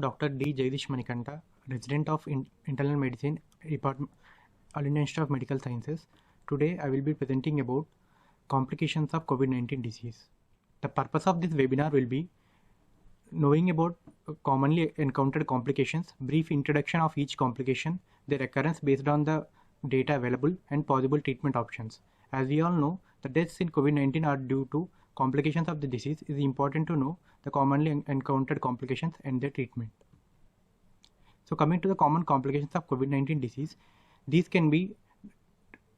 am Dr. D. Jagdish Manikanta, resident of Internal Medicine Department, All India Institute of Medical Sciences. Today, I will be presenting about complications of COVID-19 disease. The purpose of this webinar will be knowing about commonly encountered complications, brief introduction of each complication, their occurrence based on the data available, and possible treatment options. As we all know, the deaths in COVID-19 are due to complications of the disease. It is important to know the commonly encountered complications and their treatment. So coming to the common complications of COVID-19 disease, these can be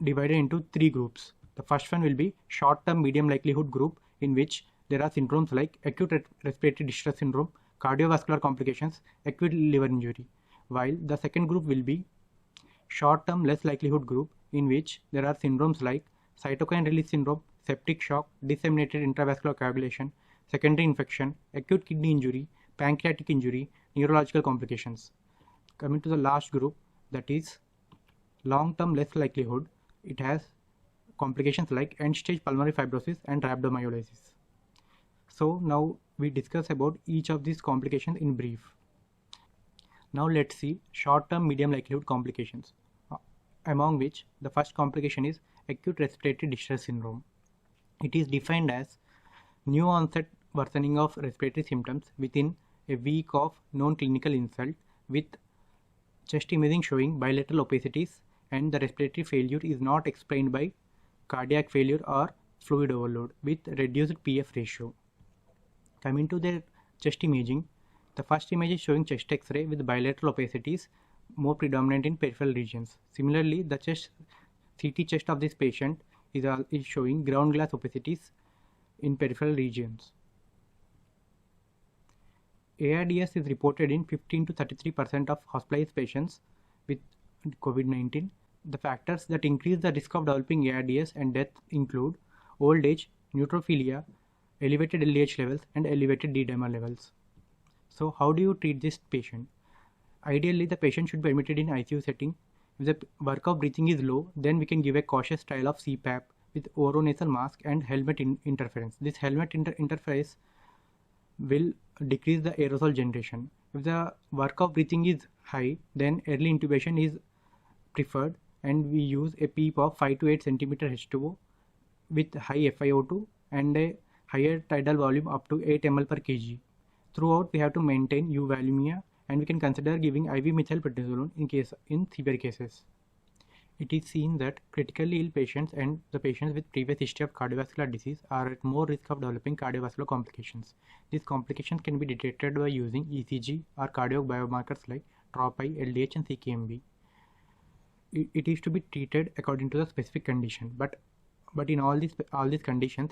divided into three groups. The first one will be short-term medium likelihood group, in which there are syndromes like acute respiratory distress syndrome, cardiovascular complications, acute liver injury, while the second group will be short-term less likelihood group, in which there are syndromes like cytokine release syndrome, septic shock, disseminated intravascular coagulation, secondary infection, acute kidney injury, pancreatic injury, neurological complications. Coming to the last group, that is long-term less likelihood, it has complications like end-stage pulmonary fibrosis and rhabdomyolysis. So now we discuss about each of these complications in brief. Now let's see short-term medium likelihood complications, among which the first complication is acute respiratory distress syndrome. It is defined as new onset worsening of respiratory symptoms within a week of known clinical insult, with chest imaging showing bilateral opacities, and the respiratory failure is not explained by cardiac failure or fluid overload, with reduced PF ratio. Coming to the chest imaging, the first image is showing chest X-ray with bilateral opacities more predominant in peripheral regions. Similarly, the CT chest of this patient is showing ground glass opacities in peripheral regions. ARDS is reported in 15 to 33% of hospitalized patients with COVID-19. The factors that increase the risk of developing ARDS and death include old age, neutrophilia, elevated LDH levels, and elevated D-dimer levels. So how do you treat this patient? Ideally, the patient should be admitted in ICU setting. If the work of breathing is low, then we can give a cautious trial of CPAP with oronasal mask and helmet interference. This helmet interface will decrease the aerosol generation. If the work of breathing is high, then early intubation is preferred, and we use a PEEP of 5 to 8 cm H2O with high FiO2 and a higher tidal volume up to 8 ml per kg. Throughout, we have to maintain euvolemia, and we can consider giving IV methylprednisolone in severe cases. It is seen that critically ill patients and the patients with previous history of cardiovascular disease are at more risk of developing cardiovascular complications. These complications can be detected by using ECG or cardiac biomarkers like TROP-I, LDH, and CKMB. It is to be treated according to the specific condition, but in all these conditions,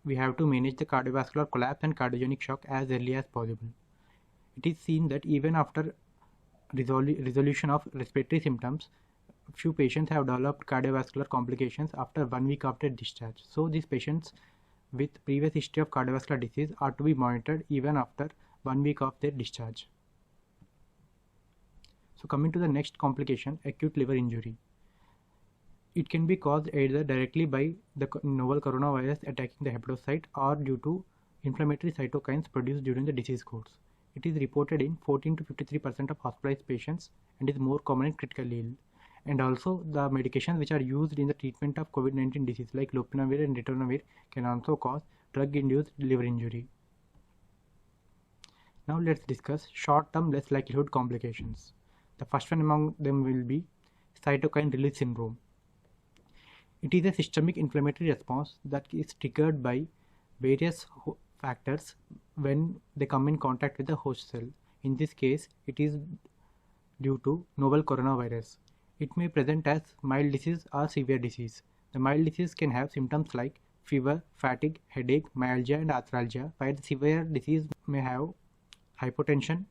we have to manage the cardiovascular collapse and cardiogenic shock as early as possible. It is seen that even after resolution of respiratory symptoms, few patients have developed cardiovascular complications after 1 week after discharge. So these patients with previous history of cardiovascular disease are to be monitored even after 1 week of their discharge. So coming to the next complication, acute liver injury. It can be caused either directly by the novel coronavirus attacking the hepatocyte or due to inflammatory cytokines produced during the disease course. It is reported in 14 to 53% of hospitalized patients and is more common in critically ill. And also, the medications which are used in the treatment of COVID-19 disease like lopinavir and ritonavir can also cause drug-induced liver injury. Now let's discuss short-term less likelihood complications. The first one among them will be cytokine release syndrome. It is a systemic inflammatory response that is triggered by various factors when they come in contact with the host cell. In this case, it is due to novel coronavirus. It may present as mild disease or severe disease. The mild disease can have symptoms like fever, fatigue, headache, myalgia, and arthralgia, while the severe disease may have hypotension,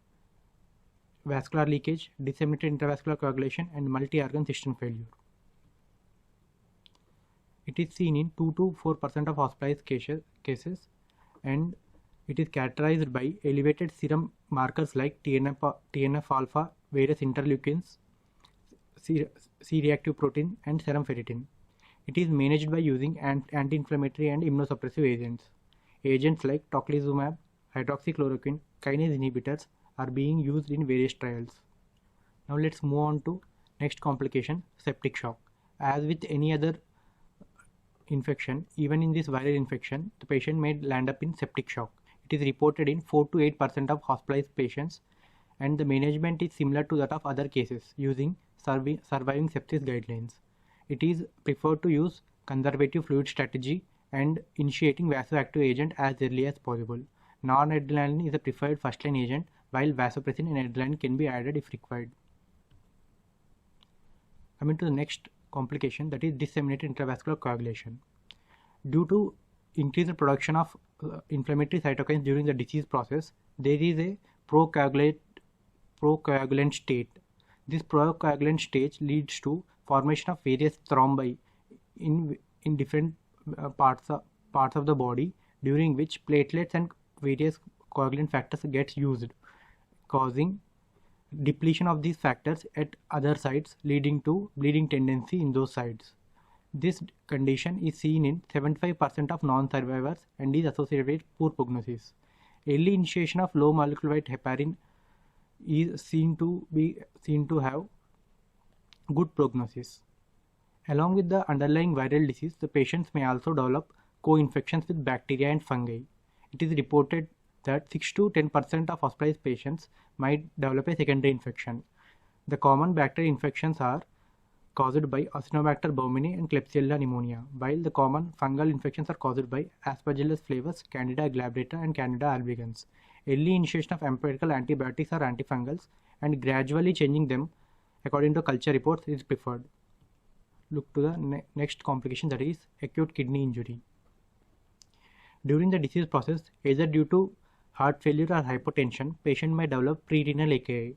vascular leakage, disseminated intravascular coagulation, and multi-organ system failure. It is seen in 2 to 4% of hospitalized cases, and it is characterized by elevated serum markers like TNF-alpha, various interleukins, C-reactive protein, and serum ferritin. It is managed by using anti-inflammatory and immunosuppressive agents. Agents like tocilizumab, hydroxychloroquine, kinase inhibitors are being used in various trials. Now let's move on to next complication, septic shock. As with any other infection, even in this viral infection, the patient may land up in septic shock. It is reported in 4 to 8% of hospitalized patients, and the management is similar to that of other cases using surviving sepsis guidelines. It is preferred to use conservative fluid strategy and initiating vasoactive agent as early as possible. Non-adrenaline is a preferred first-line agent, while vasopressin and adrenaline can be added if required. Coming to the next complication, that is disseminated intravascular coagulation. Due to increased production of inflammatory cytokines during the disease process, there is a procoagulant state. This procoagulant stage leads to formation of various thrombi in different parts of the body, during which platelets and various coagulant factors gets used, causing depletion of these factors at other sites, leading to bleeding tendency in those sites. This condition is seen in 75% of non-survivors and is associated with poor prognosis. Early initiation of low molecular weight heparin is seen to have good prognosis. Along with the underlying viral disease, the patients may also develop co-infections with bacteria and fungi. It is reported that 6 to 10% of hospitalized patients might develop a secondary infection. The common bacterial infections are caused by Acinetobacter baumannii and Klebsiella pneumonia, while the common fungal infections are caused by Aspergillus flavus, Candida glabrata, and Candida albicans. Early initiation of empirical antibiotics or antifungals and gradually changing them according to culture reports is preferred. Look to the next complication, that is acute kidney injury. During the disease process, either due to heart failure or hypotension, patient may develop pre-renal AKI,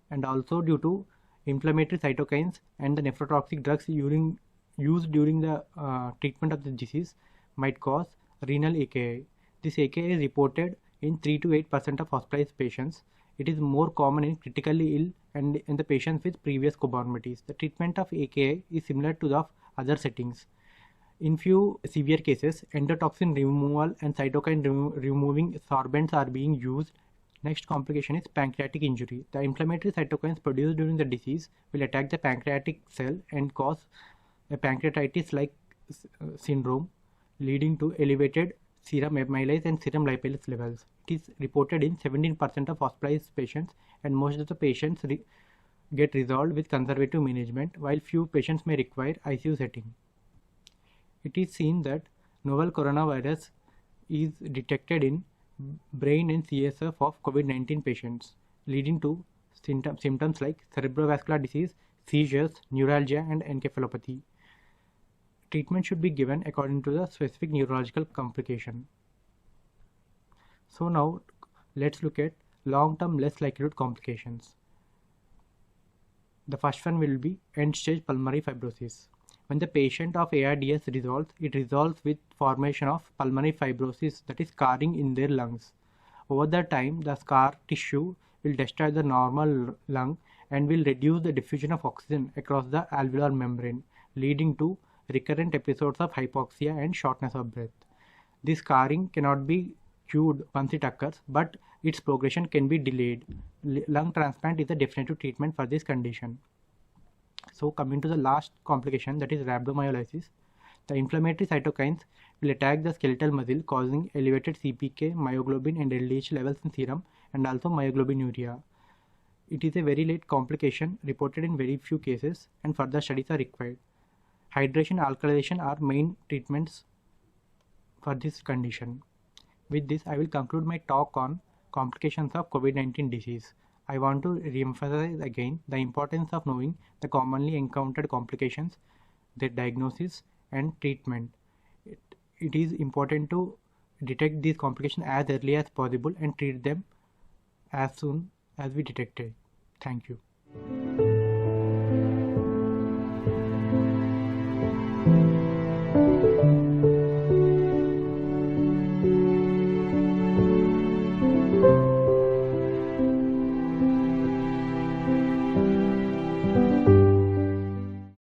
and also due to inflammatory cytokines and the nephrotoxic drugs used during the treatment of the disease might cause renal AKI. This AKI is reported in 3 to 8% of hospitalized patients. It is more common in critically ill and in the patients with previous comorbidities. The treatment of AKI is similar to that of other settings. In few severe cases, endotoxin removal and cytokine removing sorbents are being used. Next complication is pancreatic injury. The inflammatory cytokines produced during the disease will attack the pancreatic cell and cause a pancreatitis-like syndrome, leading to elevated serum amylase and serum lipase levels. It is reported in 17% of hospitalized patients, and most of the patients get resolved with conservative management, while few patients may require ICU setting. It is seen that novel coronavirus is detected in brain and CSF of COVID-19 patients, leading to symptoms like cerebrovascular disease, seizures, neuralgia, and encephalopathy. Treatment should be given according to the specific neurological complication. So now let's look at long-term less likelihood complications. The first one will be end-stage pulmonary fibrosis. When the patient of ARDS resolves, it resolves with formation of pulmonary fibrosis, that is scarring in their lungs. Over the time, the scar tissue will destroy the normal lung and will reduce the diffusion of oxygen across the alveolar membrane, leading to recurrent episodes of hypoxia and shortness of breath. This scarring cannot be cured once it occurs, but its progression can be delayed. Lung transplant is a definitive treatment for this condition. So coming to the last complication, that is rhabdomyolysis. The inflammatory cytokines will attack the skeletal muscle, causing elevated CPK, myoglobin and LDH levels in serum, and also myoglobinuria. It is a very late complication reported in very few cases, and further studies are required. Hydration, alkalization are main treatments for this condition. With this, I will conclude my talk on complications of COVID-19 disease. I want to re-emphasize again the importance of knowing the commonly encountered complications, their diagnosis and treatment. It is important to detect these complications as early as possible and treat them as soon as we detect it. Thank you.